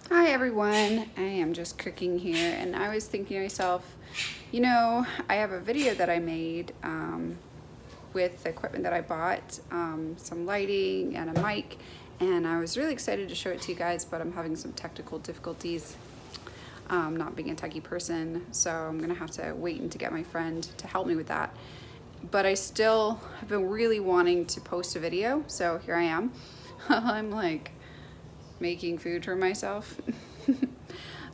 Hi everyone, I am just cooking here and I was thinking to myself, I have a video that I made with the equipment that I bought, some lighting and a mic, and I was really excited to show it to you guys, but I'm having some technical difficulties, not being a techie person, so I'm gonna have to wait and to get my friend to help me with that. But I still have been really wanting to post a video, so here I am. I'm like making food for myself.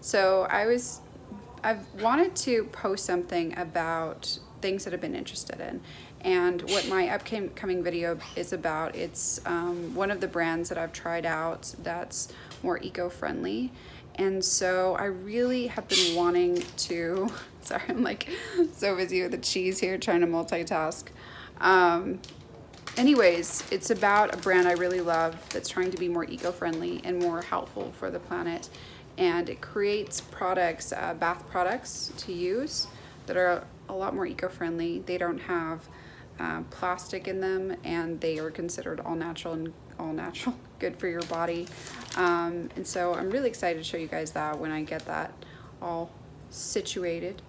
So I've wanted to post something about things that I've been interested in. And what my upcoming video is about, it's one of the brands that I've tried out that's more eco-friendly. And so I really have been wanting to, sorry, I'm like so busy with the cheese here trying to multitask. Anyways, it's about a brand I really love that's trying to be more eco-friendly and more helpful for the planet. And it creates products, bath products to use that are a lot more eco-friendly. They don't have plastic in them, and they are considered all natural, good for your body. And so I'm really excited to show you guys that when I get that all situated.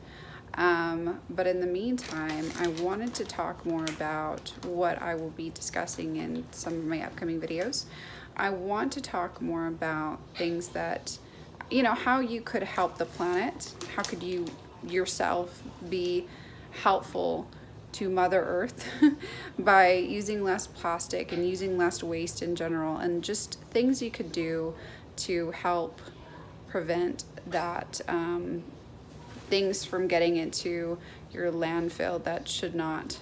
But in the meantime, I wanted to talk more about what I will be discussing in some of my upcoming videos. I want to talk more about things that, how you could help the planet. How could you yourself be helpful to Mother Earth by using less plastic and using less waste in general, and just things you could do to help prevent that things from getting into your landfill that shouldn't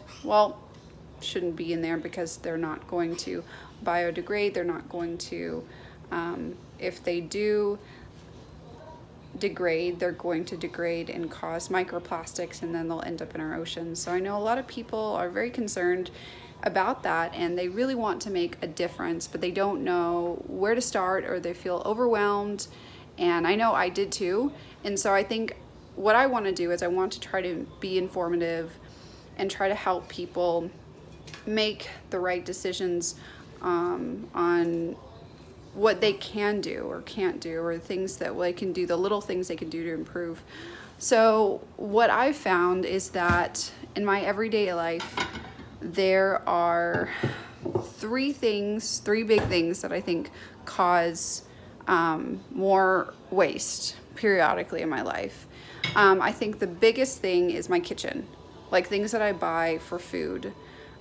be in there, because they're not going to biodegrade. They're not going to, if they do degrade, they're going to degrade and cause microplastics, and then they'll end up in our oceans. So I know a lot of people are very concerned about that, and they really want to make a difference, but they don't know where to start, or they feel overwhelmed. And I know I did too. And so I think what I want to do is I want to try to be informative and try to help people make the right decisions on what they can do or can't do, or things that they can do, the little things they can do to improve. So what I've found is that in my everyday life, there are three big things that I think cause more waste periodically in my life. I think the biggest thing is my kitchen, like things that I buy for food.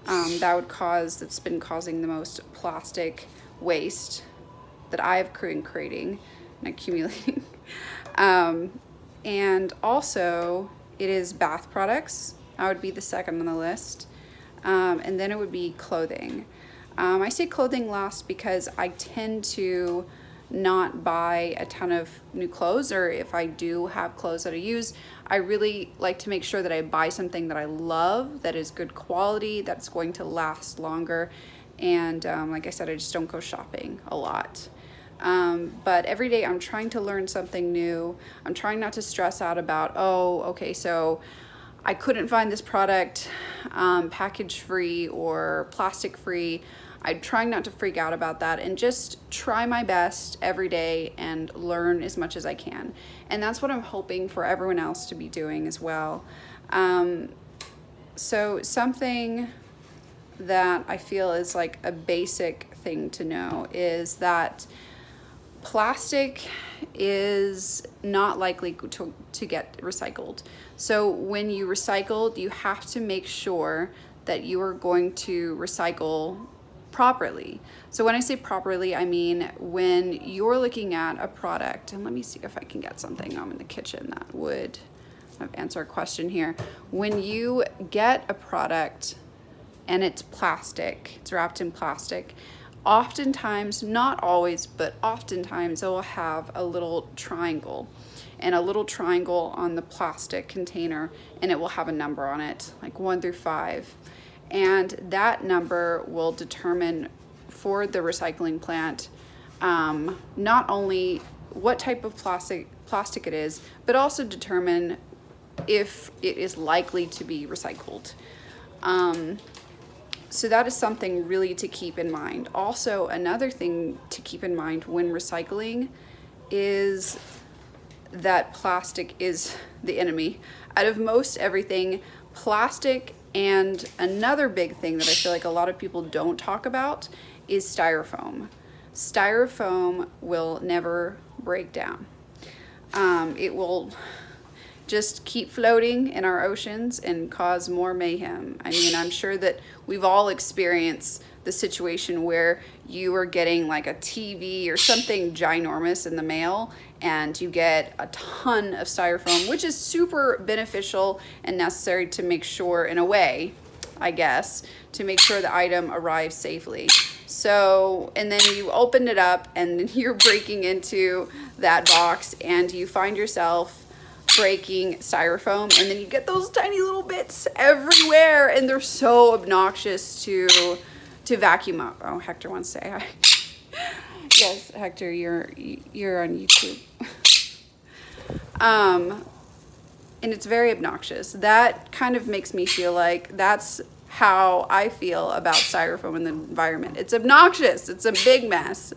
That's been causing the most plastic waste that I've been creating and accumulating. And also it is bath products. That would be the second on the list. And then it would be clothing. I say clothing last because I tend to not buy a ton of new clothes, or if I do have clothes that I use, I really like to make sure that I buy something that I love, that is good quality, that's going to last longer. And like I said, I just don't go shopping a lot. But every day I'm trying to learn something new. I'm trying not to stress out about, oh, okay, so I couldn't find this product package free or plastic free. I'm trying not to freak out about that, and just try my best every day and learn as much as I can. And that's what I'm hoping for everyone else to be doing as well. So something that I feel is like a basic thing to know is that plastic is not likely to get recycled. So when you recycle, you have to make sure that you are going to recycle properly. So when I say properly, I mean when you're looking at a product, and let me see if I can get something in the kitchen that would answer a question here. When you get a product and it's plastic, it's wrapped in plastic, oftentimes, not always, but oftentimes it will have a little triangle, and a little triangle on the plastic container, and it will have a number on it, like 1 through 5. And that number will determine for the recycling plant not only what type of plastic it is, but also determine if it is likely to be recycled. So that is something really to keep in mind. Also, another thing to keep in mind when recycling is that plastic is the enemy. Out of most everything, plastic, and another big thing that I feel like a lot of people don't talk about is styrofoam. Styrofoam will never break down. It will just keep floating in our oceans and cause more mayhem. I mean, I'm sure that we've all experienced the situation where you are getting like a TV or something ginormous in the mail, and you get a ton of styrofoam, which is super beneficial and necessary to make sure, in a way, I guess, to make sure the item arrives safely. So, and then you open it up and you're breaking into that box and you find yourself breaking styrofoam, and then you get those tiny little bits everywhere, and they're so obnoxious to vacuum up. Oh, Hector wants to say hi. Yes, Hector, you're on YouTube. And it's very obnoxious. That kind of makes me feel like that's how I feel about styrofoam in the environment. It's obnoxious. It's a big mess.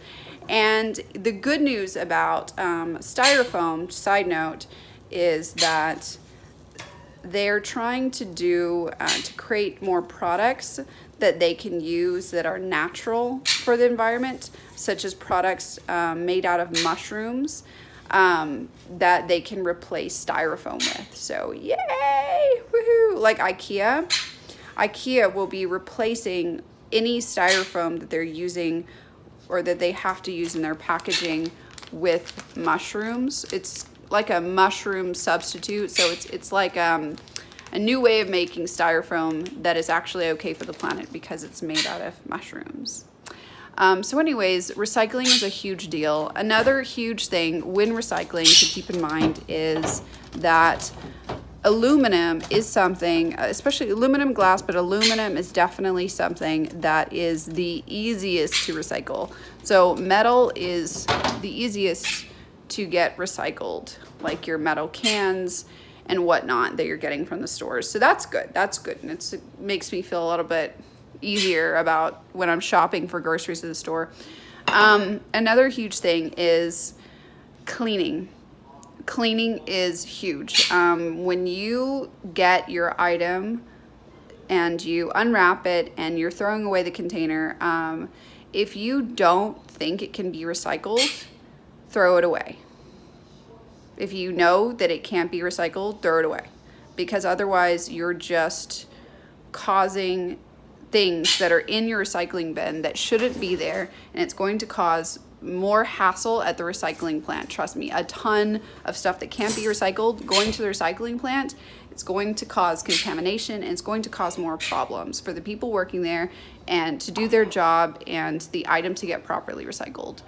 And the good news about styrofoam, side note, is that they're trying to do to create more products that they can use that are natural for the environment, such as products made out of mushrooms that they can replace styrofoam with. So yay, woohoo! Like IKEA will be replacing any styrofoam that they're using or that they have to use in their packaging with mushrooms. It's like a mushroom substitute, so it's like a new way of making styrofoam that is actually okay for the planet because it's made out of mushrooms. So anyways, recycling is a huge deal. Another huge thing when recycling to keep in mind is that aluminum is something, especially aluminum glass, but aluminum is definitely something that is the easiest to recycle. So metal is the easiest to get recycled, like your metal cans and whatnot that you're getting from the stores. So that's good. That's good. And it makes me feel a little bit easier about when I'm shopping for groceries at the store. Another huge thing is cleaning. Cleaning is huge. When you get your item and you unwrap it and you're throwing away the container, if you don't think it can be recycled, throw it away. If you know that it can't be recycled, throw it away, because otherwise you're just causing things that are in your recycling bin that shouldn't be there, and it's going to cause more hassle at the recycling plant. Trust me, a ton of stuff that can't be recycled going to the recycling plant, it's going to cause contamination, and it's going to cause more problems for the people working there and to do their job and the item to get properly recycled.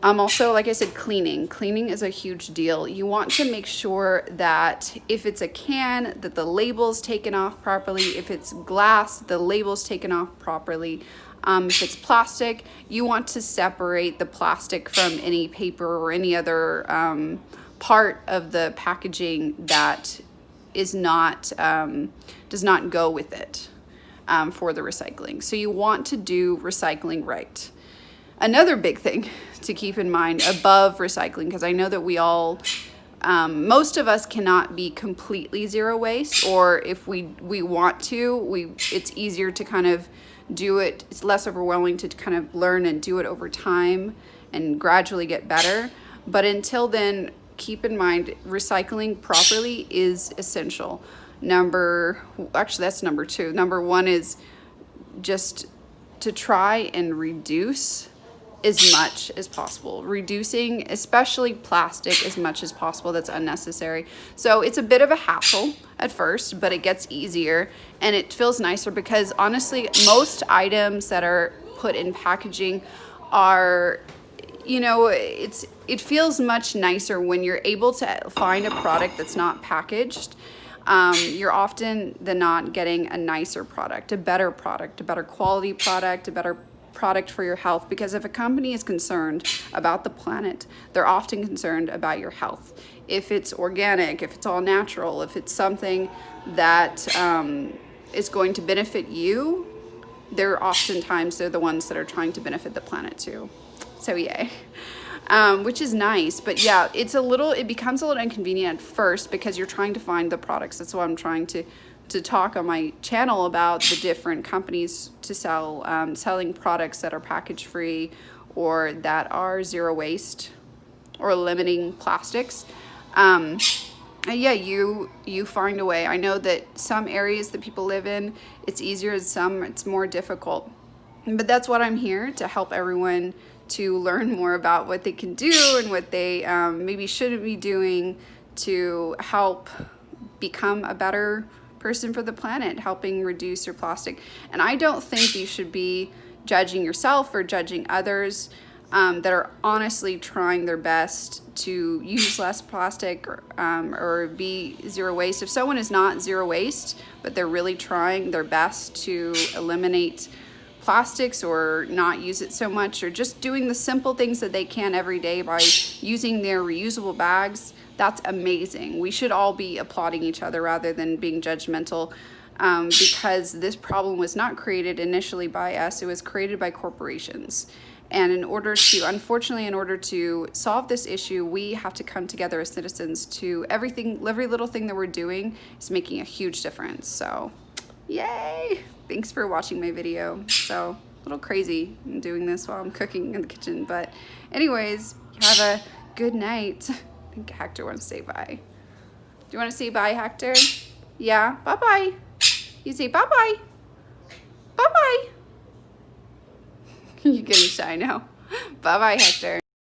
Also, like I said, cleaning is a huge deal. You want to make sure that if it's a can, that the label's taken off properly. If it's glass, the label's taken off properly. If it's plastic, you want to separate the plastic from any paper or any other part of the packaging that is not does not go with it for the recycling. So you want to do recycling right. Another big thing to keep in mind above recycling, because I know that we all, most of us cannot be completely zero waste, or if we want to, it's easier to kind of do it. It's less overwhelming to kind of learn and do it over time and gradually get better. But until then, keep in mind recycling properly is essential. That's number two. Number one is just to try and reduce as much as possible. Reducing, especially plastic, as much as possible that's unnecessary. So it's a bit of a hassle at first, but it gets easier and it feels nicer, because honestly, most items that are put in packaging are, it feels much nicer when you're able to find a product that's not packaged. You're often than not getting a nicer product, a better quality product, a better product for your health, because if a company is concerned about the planet, they're often concerned about your health. If it's organic, if it's all natural, if it's something that is going to benefit you, they're the ones that are trying to benefit the planet too. So yay. which is nice. But yeah, it becomes a little inconvenient at first because you're trying to find the products. That's why I'm trying to talk on my channel about the different companies to sell, selling products that are package free or that are zero waste or limiting plastics. Yeah, you find a way. I know that some areas that people live in, it's easier, some it's more difficult. But that's what I'm here to help everyone to learn more about what they can do and what they maybe shouldn't be doing to help become a better person for the planet, helping reduce your plastic. And I don't think you should be judging yourself or judging others that are honestly trying their best to use less plastic or be zero waste. If someone is not zero waste, but they're really trying their best to eliminate plastics or not use it so much, or just doing the simple things that they can every day by using their reusable bags, that's amazing. We should all be applauding each other rather than being judgmental, because this problem was not created initially by us. It was created by corporations. And unfortunately, in order to solve this issue, we have to come together as citizens to every little thing that we're doing is making a huge difference. So, yay! Thanks for watching my video. So, a little crazy doing this while I'm cooking in the kitchen. But anyways, have a good night. I think Hector wants to say bye. Do you want to say bye, Hector? Yeah? Bye-bye. You say bye-bye. Bye-bye. You're getting shy now. Bye-bye, Hector.